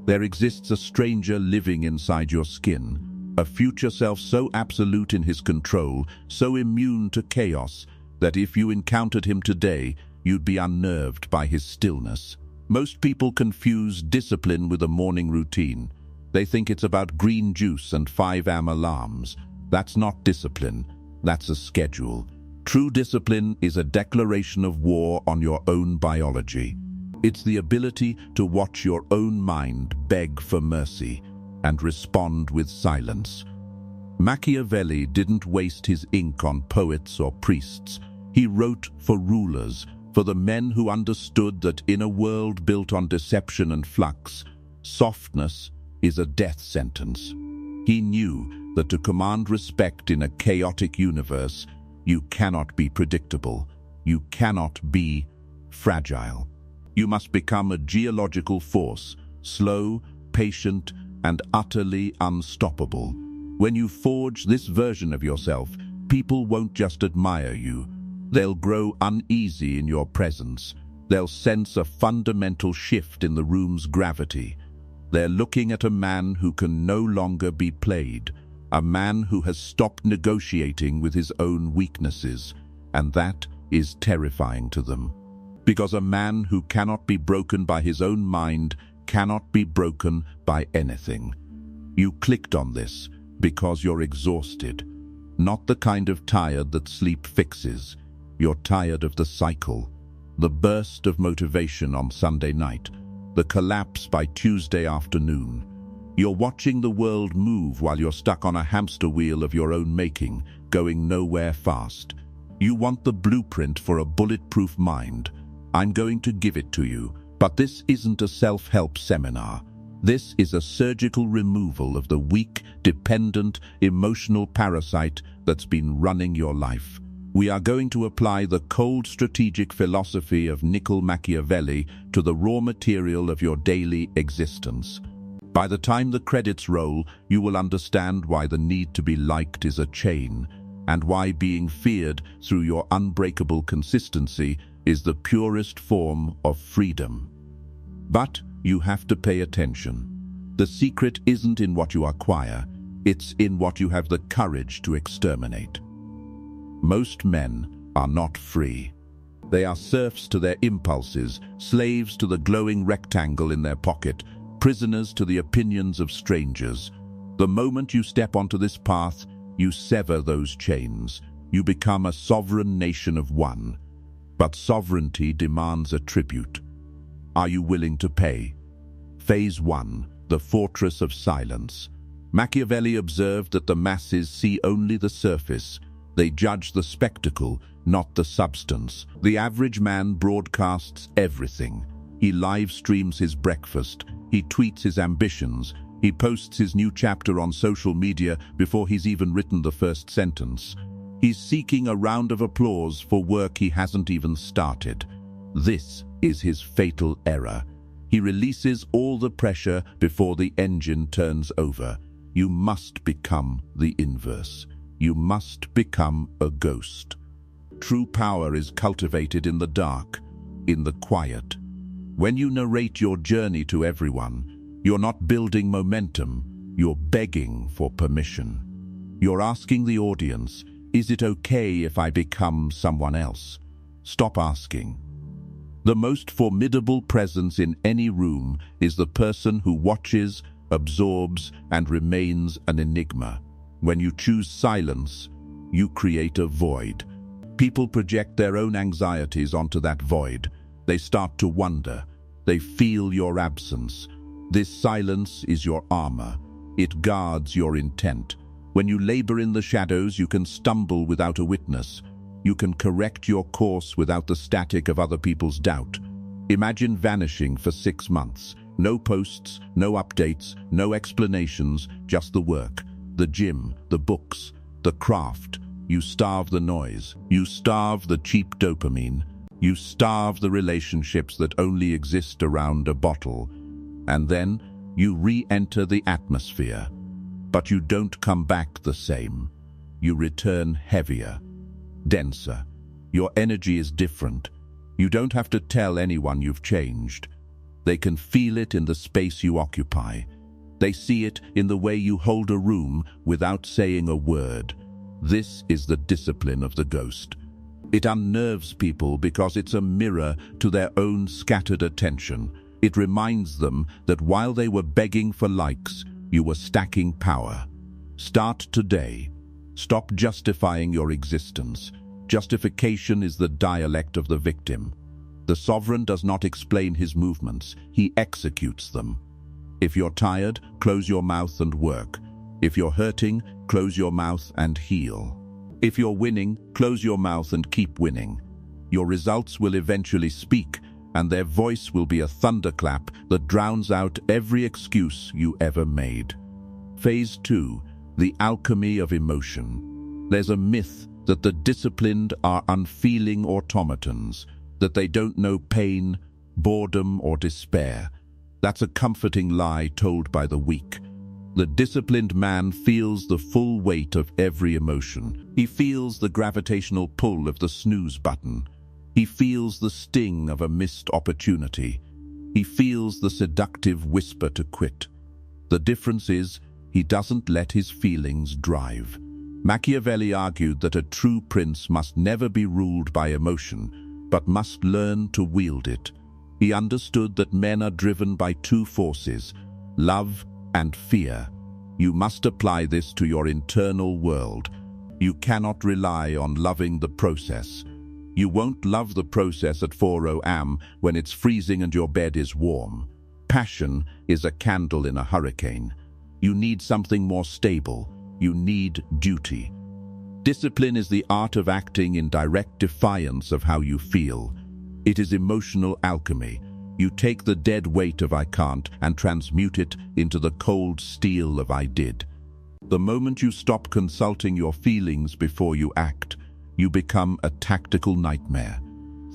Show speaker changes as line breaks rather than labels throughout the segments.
There exists a stranger living inside your skin, a future self so absolute in his control, so immune to chaos, that if you encountered him today, you'd be unnerved by his stillness. Most people confuse discipline with a morning routine. They think it's about green juice and 5 a.m. alarms. That's not discipline, that's a schedule. True discipline is a declaration of war on your own biology. It's the ability to watch your own mind beg for mercy and respond with silence. Machiavelli didn't waste his ink on poets or priests. He wrote for rulers, for the men who understood that in a world built on deception and flux, softness is a death sentence. He knew that to command respect in a chaotic universe, you cannot be predictable. You cannot be fragile. You must become a geological force, slow, patient, and utterly unstoppable. When you forge this version of yourself, people won't just admire you. They'll grow uneasy in your presence. They'll sense a fundamental shift in the room's gravity. They're looking at a man who can no longer be played, a man who has stopped negotiating with his own weaknesses, and that is terrifying to them. Because a man who cannot be broken by his own mind cannot be broken by anything. You clicked on this because you're exhausted, not the kind of tired that sleep fixes. You're tired of the cycle, the burst of motivation on Sunday night, the collapse by Tuesday afternoon. You're watching the world move while you're stuck on a hamster wheel of your own making, going nowhere fast. You want the blueprint for a bulletproof mind. I'm going to give it to you, but this isn't a self-help seminar. This is a surgical removal of the weak, dependent, emotional parasite that's been running your life. We are going to apply the cold strategic philosophy of Niccolò Machiavelli to the raw material of your daily existence. By the time the credits roll, you will understand why the need to be liked is a chain, and why being feared through your unbreakable consistency is the purest form of freedom. But you have to pay attention. The secret isn't in what you acquire, it's in what you have the courage to exterminate. Most men are not free. They are serfs to their impulses, slaves to the glowing rectangle in their pocket, prisoners to the opinions of strangers. The moment you step onto this path, you sever those chains. You become a sovereign nation of one. But sovereignty demands a tribute. Are you willing to pay? Phase 1, the fortress of silence. Machiavelli observed that the masses see only the surface. They judge the spectacle, not the substance. The average man broadcasts everything. He live streams his breakfast. He tweets his ambitions. He posts his new chapter on social media before he's even written the first sentence. He's seeking a round of applause for work he hasn't even started. This is his fatal error. He releases all the pressure before the engine turns over. You must become the inverse. You must become a ghost. True power is cultivated in the dark, in the quiet. When you narrate your journey to everyone, you're not building momentum, you're begging for permission. You're asking the audience, is it okay if I become someone else? Stop asking. The most formidable presence in any room is the person who watches, absorbs, and remains an enigma. When you choose silence, you create a void. People project their own anxieties onto that void. They start to wonder. They feel your absence. This silence is your armor. It guards your intent. When you labor in the shadows, you can stumble without a witness. You can correct your course without the static of other people's doubt. Imagine vanishing for 6 months. No posts, no updates, no explanations, just the work. The gym, the books, the craft. You starve the noise. You starve the cheap dopamine. You starve the relationships that only exist around a bottle. And then you re-enter the atmosphere. But you don't come back the same. You return heavier, denser. Your energy is different. You don't have to tell anyone you've changed. They can feel it in the space you occupy. They see it in the way you hold a room without saying a word. This is the discipline of the ghost. It unnerves people because it's a mirror to their own scattered attention. It reminds them that while they were begging for likes, you were stacking power. Start today. Stop justifying your existence. Justification is the dialect of the victim. The sovereign does not explain his movements, he executes them. If you're tired, close your mouth and work. If you're hurting, close your mouth and heal. If you're winning, close your mouth and keep winning. Your results will eventually speak, and their voice will be a thunderclap that drowns out every excuse you ever made. Phase 2. The alchemy of emotion. There's a myth that the disciplined are unfeeling automatons, that they don't know pain, boredom, or despair. That's a comforting lie told by the weak. The disciplined man feels the full weight of every emotion. He feels the gravitational pull of the snooze button. He feels the sting of a missed opportunity. He feels the seductive whisper to quit. The difference is, he doesn't let his feelings drive. Machiavelli argued that a true prince must never be ruled by emotion, but must learn to wield it. He understood that men are driven by two forces, love and fear. You must apply this to your internal world. You cannot rely on loving the process. You won't love the process at 4 a.m. when it's freezing and your bed is warm. Passion is a candle in a hurricane. You need something more stable. You need duty. Discipline is the art of acting in direct defiance of how you feel. It is emotional alchemy. You take the dead weight of I can't and transmute it into the cold steel of I did. The moment you stop consulting your feelings before you act, you become a tactical nightmare.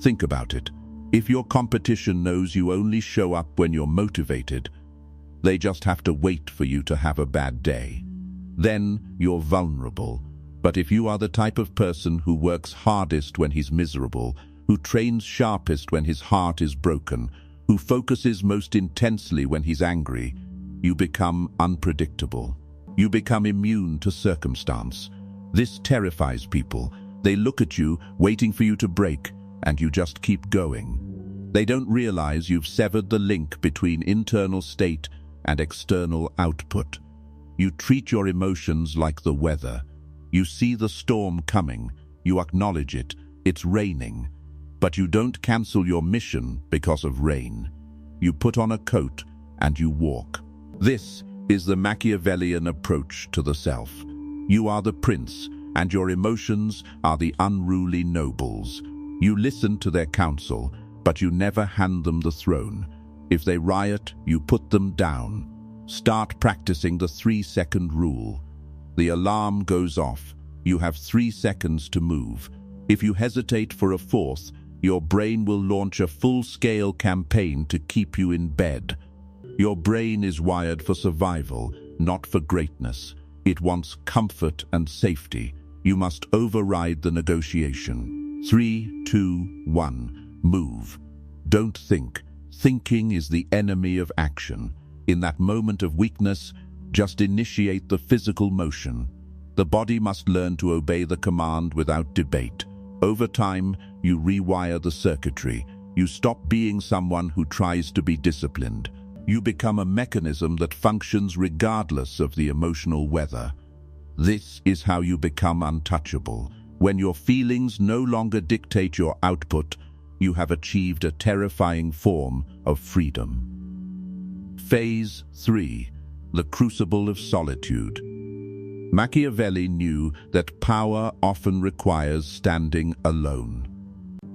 Think about it. If your competition knows you only show up when you're motivated, they just have to wait for you to have a bad day. Then you're vulnerable. But if you are the type of person who works hardest when he's miserable, who trains sharpest when his heart is broken, who focuses most intensely when he's angry, you become unpredictable. You become immune to circumstance. This terrifies people. They look at you, waiting for you to break, and you just keep going. They don't realize you've severed the link between internal state and external output. You treat your emotions like the weather. You see the storm coming. You acknowledge it. It's raining. But you don't cancel your mission because of rain. You put on a coat and you walk. This is the Machiavellian approach to the self. You are the prince, and your emotions are the unruly nobles. You listen to their counsel, but you never hand them the throne. If they riot, you put them down. Start practicing the 3-second rule. The alarm goes off. You have 3 seconds to move. If you hesitate for a fourth, your brain will launch a full-scale campaign to keep you in bed. Your brain is wired for survival, not for greatness. It wants comfort and safety. You must override the negotiation. 3, 2, 1. Move. Don't think. Thinking is the enemy of action. In that moment of weakness, just initiate the physical motion. The body must learn to obey the command without debate. Over time, you rewire the circuitry. You stop being someone who tries to be disciplined. You become a mechanism that functions regardless of the emotional weather. This is how you become untouchable. When your feelings no longer dictate your output, you have achieved a terrifying form of freedom. Phase 3. The Crucible of Solitude. Machiavelli knew that power often requires standing alone.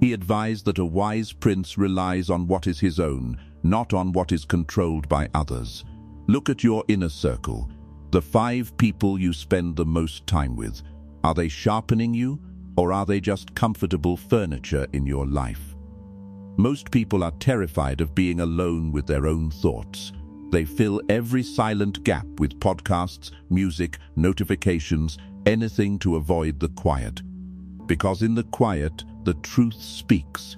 He advised that a wise prince relies on what is his own, not on what is controlled by others. Look at your inner circle. The 5 people you spend the most time with. Are they sharpening you, or are they just comfortable furniture in your life? Most people are terrified of being alone with their own thoughts. They fill every silent gap with podcasts, music, notifications, anything to avoid the quiet. Because in the quiet, the truth speaks.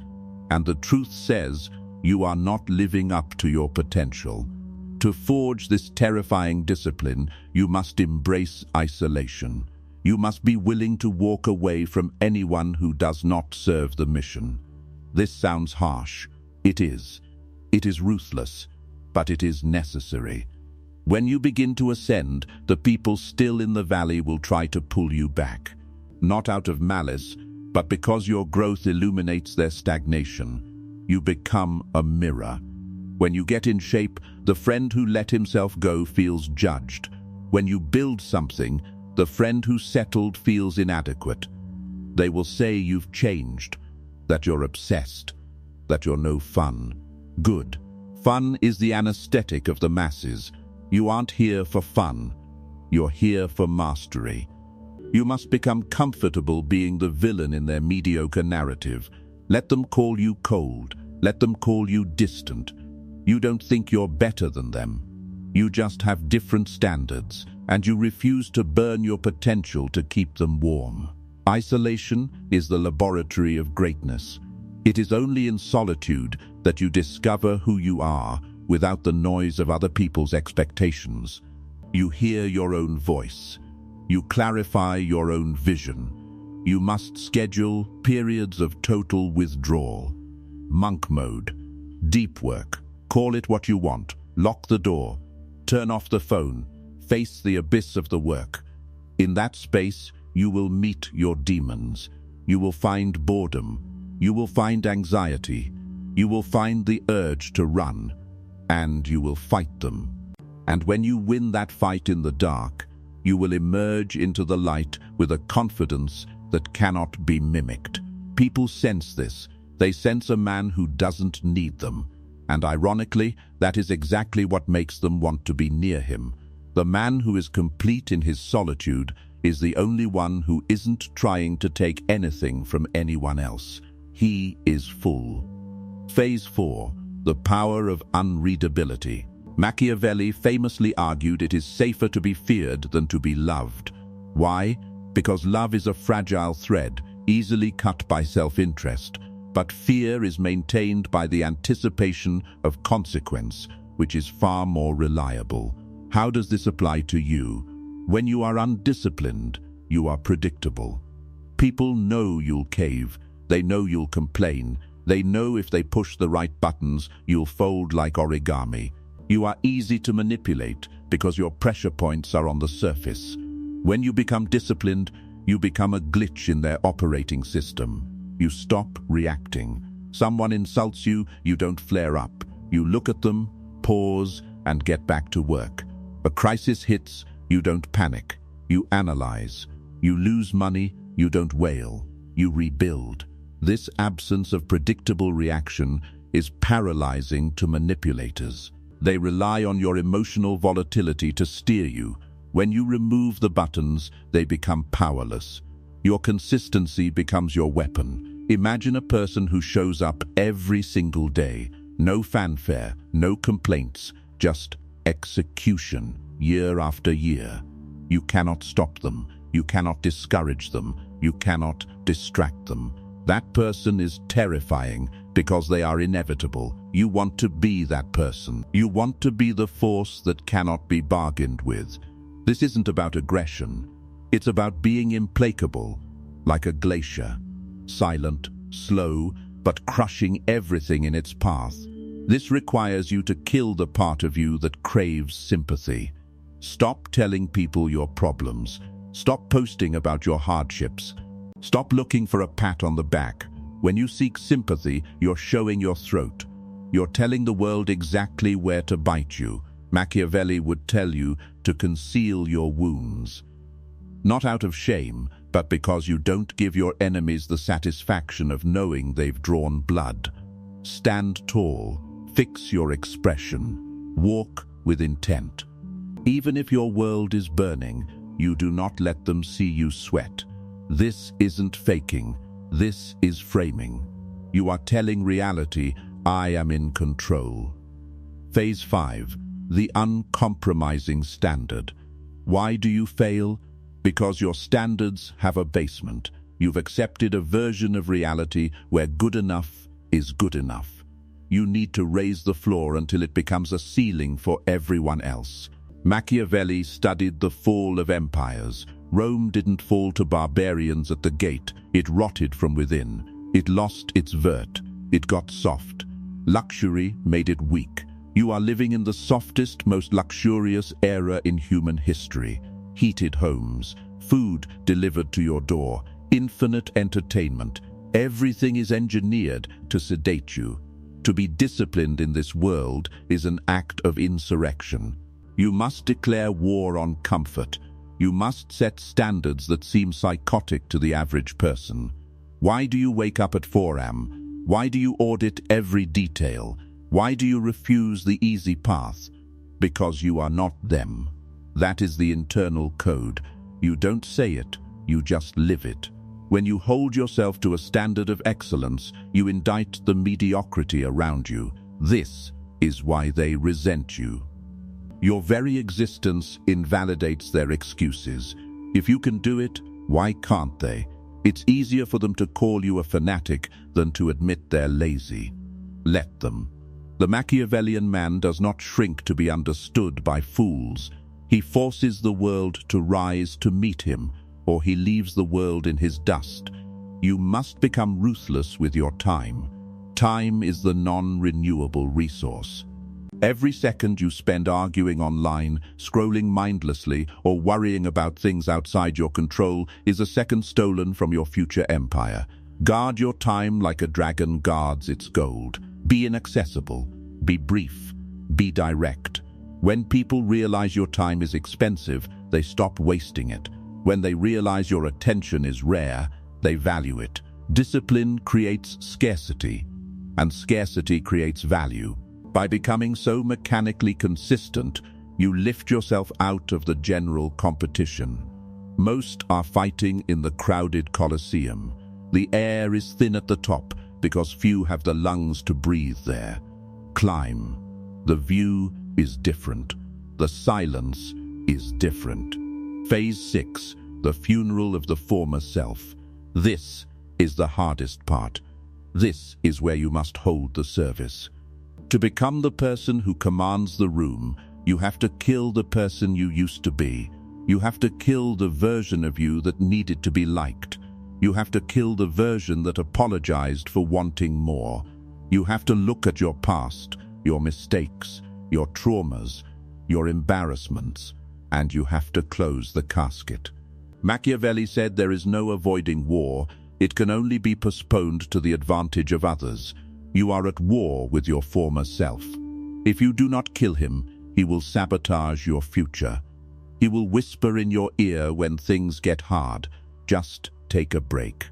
And the truth says, you are not living up to your potential. To forge this terrifying discipline, you must embrace isolation. You must be willing to walk away from anyone who does not serve the mission. This sounds harsh. It is. It is ruthless, but it is necessary. When you begin to ascend, the people still in the valley will try to pull you back. Not out of malice, but because your growth illuminates their stagnation. You become a mirror. When you get in shape, the friend who let himself go feels judged. When you build something, the friend who settled feels inadequate. They will say you've changed, that you're obsessed, that you're no fun. Good. Fun is the anesthetic of the masses. You aren't here for fun. You're here for mastery. You must become comfortable being the villain in their mediocre narrative. Let them call you cold. Let them call you distant. You don't think you're better than them. You just have different standards, and you refuse to burn your potential to keep them warm. Isolation is the laboratory of greatness. It is only in solitude that you discover who you are without the noise of other people's expectations. You hear your own voice. You clarify your own vision. You must schedule periods of total withdrawal. Monk mode. Deep work. Call it what you want. Lock the door. Turn off the phone. Face the abyss of the work. In that space, you will meet your demons. You will find boredom. You will find anxiety. You will find the urge to run. And you will fight them. And when you win that fight in the dark, you will emerge into the light with a confidence that cannot be mimicked. People sense this. They sense a man who doesn't need them. And ironically, that is exactly what makes them want to be near him. The man who is complete in his solitude is the only one who isn't trying to take anything from anyone else. He is full. Phase 4. The power of unreadability. Machiavelli famously argued it is safer to be feared than to be loved. Why? Because love is a fragile thread, easily cut by self-interest, but fear is maintained by the anticipation of consequence, which is far more reliable. How does this apply to you? When you are undisciplined, you are predictable. People know you'll cave. They know you'll complain. They know if they push the right buttons, you'll fold like origami. You are easy to manipulate because your pressure points are on the surface. When you become disciplined, you become a glitch in their operating system. You stop reacting. Someone insults you, you don't flare up. You look at them, pause, and get back to work. A crisis hits, you don't panic. You analyze. You lose money, you don't wail. You rebuild. This absence of predictable reaction is paralyzing to manipulators. They rely on your emotional volatility to steer you. When you remove the buttons, they become powerless. Your consistency becomes your weapon. Imagine a person who shows up every single day. No fanfare, no complaints, just execution, year after year. You cannot stop them. You cannot discourage them. You cannot distract them. That person is terrifying because they are inevitable. You want to be that person. You want to be the force that cannot be bargained with. This isn't about aggression. It's about being implacable, like a glacier. Silent, slow, but crushing everything in its path. This requires you to kill the part of you that craves sympathy. Stop telling people your problems. Stop posting about your hardships. Stop looking for a pat on the back. When you seek sympathy, you're showing your throat. You're telling the world exactly where to bite you. Machiavelli would tell you to conceal your wounds. Not out of shame, but because you don't give your enemies the satisfaction of knowing they've drawn blood. Stand tall. Fix your expression. Walk with intent. Even if your world is burning, you do not let them see you sweat. This isn't faking. This is framing. You are telling reality, I am in control. Phase 5. The uncompromising standard. Why do you fail? Because your standards have a basement. You've accepted a version of reality where good enough is good enough. you need to raise the floor until it becomes a ceiling for everyone else. Machiavelli studied the fall of empires. Rome didn't fall to barbarians at the gate. It rotted from within. It lost its vert. It got soft. Luxury made it weak. You are living in the softest, most luxurious era in human history. Heated homes, food delivered to your door, infinite entertainment. Everything is engineered to sedate you. To be disciplined in this world is an act of insurrection. You must declare war on comfort. You must set standards that seem psychotic to the average person. Why do you wake up at 4 a.m.? Why do you audit every detail? Why do you refuse the easy path? Because you are not them. That is the internal code. You don't say it, you just live it. When you hold yourself to a standard of excellence, you indict the mediocrity around you. This is why they resent you. Your very existence invalidates their excuses. If you can do it, why can't they? It's easier for them to call you a fanatic than to admit they're lazy. Let them. The Machiavellian man does not shrink to be understood by fools. He forces the world to rise to meet him, or he leaves the world in his dust. You must become ruthless with your time. Time is the non-renewable resource. Every second you spend arguing online, scrolling mindlessly, or worrying about things outside your control is a second stolen from your future empire. Guard your time like a dragon guards its gold. Be inaccessible. Be brief. Be direct. When people realize your time is expensive, they stop wasting it. When they realize your attention is rare, they value it. Discipline creates scarcity, and scarcity creates value. By becoming so mechanically consistent, you lift yourself out of the general competition. Most are fighting in the crowded Colosseum. The air is thin at the top because few have the lungs to breathe there. Climb. The view is different. The silence is different. Phase 6, the funeral of the former self. This is the hardest part. This is where you must hold the service. To become the person who commands the room, you have to kill the person you used to be. You have to kill the version of you that needed to be liked. You have to kill the version that apologized for wanting more. You have to look at your past, your mistakes, your traumas, your embarrassments, and you have to close the casket. Machiavelli said there is no avoiding war. It can only be postponed to the advantage of others. You are at war with your former self. If you do not kill him, he will sabotage your future. He will whisper in your ear when things get hard. Just take a break.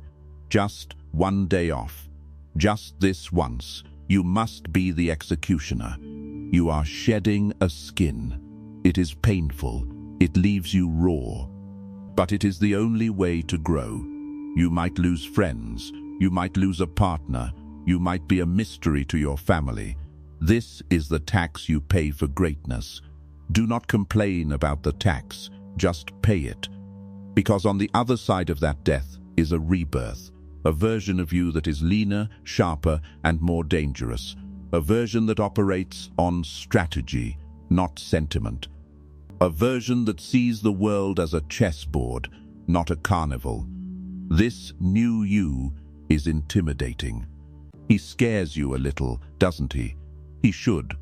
Just one day off. Just this once. You must be the executioner. You are shedding a skin. It is painful. It leaves you raw. But it is the only way to grow. You might lose friends. You might lose a partner. You might be a mystery to your family. This is the tax you pay for greatness. Do not complain about the tax. Just pay it. Because on the other side of that death is a rebirth. A version of you that is leaner, sharper, and more dangerous. A version that operates on strategy, not sentiment. A version that sees the world as a chessboard, not a carnival. This new you is intimidating. He scares you a little, doesn't he? He should.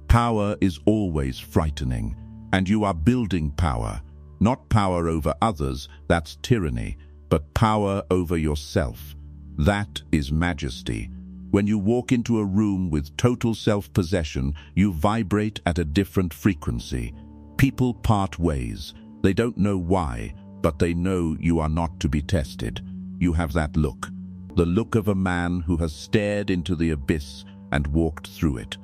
Power is always frightening, and you are building power. Not power over others, that's tyranny, but power over yourself. That is majesty. When you walk into a room with total self-possession, you vibrate at a different frequency. People part ways. They don't know why, but they know you are not to be tested. You have that look. The look of a man who has stared into the abyss and walked through it.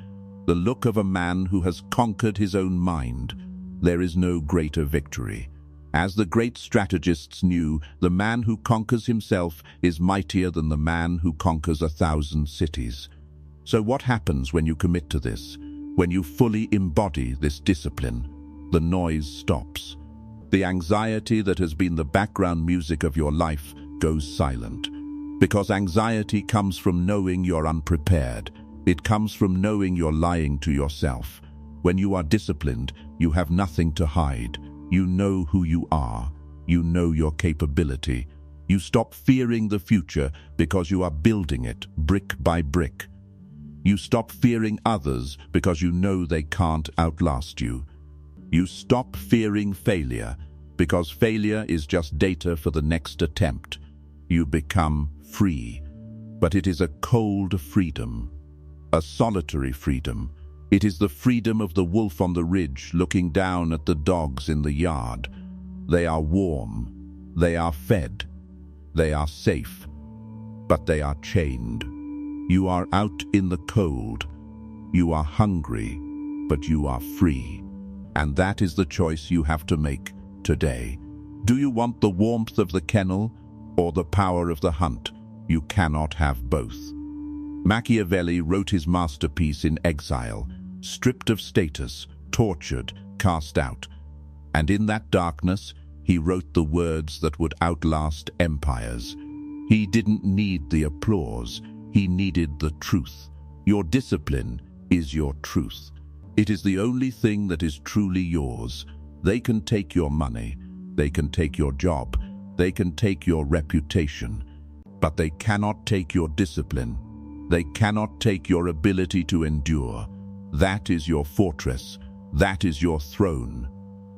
The look of a man who has conquered his own mind. There is no greater victory. As the great strategists knew, the man who conquers himself is mightier than the man who conquers 1,000 cities. So what happens when you commit to this? When you fully embody this discipline? The noise stops. The anxiety that has been the background music of your life goes silent. Because anxiety comes from knowing you're unprepared. It comes from knowing you're lying to yourself. When you are disciplined, you have nothing to hide. You know who you are. You know your capability. You stop fearing the future because you are building it brick by brick. You stop fearing others because you know they can't outlast you. You stop fearing failure because failure is just data for the next attempt. You become free. But it is a cold freedom, a solitary freedom. It is the freedom of the wolf on the ridge looking down at the dogs in the yard. They are warm. They are fed. They are safe. But they are chained. You are out in the cold. You are hungry, but you are free. And that is the choice you have to make today. Do you want the warmth of the kennel or the power of the hunt? You cannot have both. Machiavelli wrote his masterpiece in exile, stripped of status, tortured, cast out. And in that darkness, he wrote the words that would outlast empires. He didn't need the applause. He needed the truth. Your discipline is your truth. It is the only thing that is truly yours. They can take your money. They can take your job. They can take your reputation. But they cannot take your discipline. They cannot take your ability to endure. That is your fortress. That is your throne.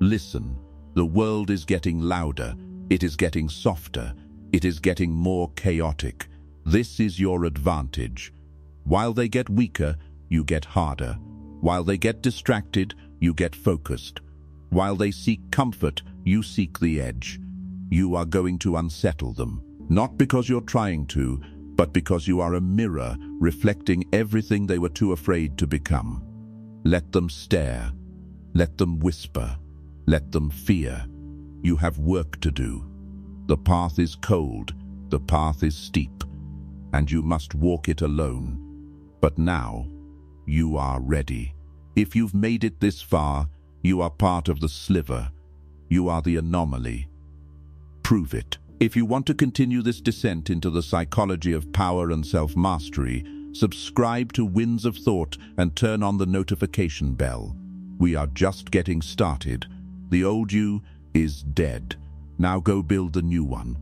Listen, the world is getting louder. It is getting softer. It is getting more chaotic. This is your advantage. While they get weaker, you get harder. While they get distracted, you get focused. While they seek comfort, you seek the edge. You are going to unsettle them, not because you're trying to, but because you are a mirror reflecting everything they were too afraid to become. Let them stare. Let them whisper. Let them fear. You have work to do. The path is cold. The path is steep. And you must walk it alone. But now, you are ready. If you've made it this far, you are part of the sliver. You are the anomaly. Prove it. If you want to continue this descent into the psychology of power and self-mastery, subscribe to Winds of Thought and turn on the notification bell. We are just getting started. The old you is dead. Now go build the new one.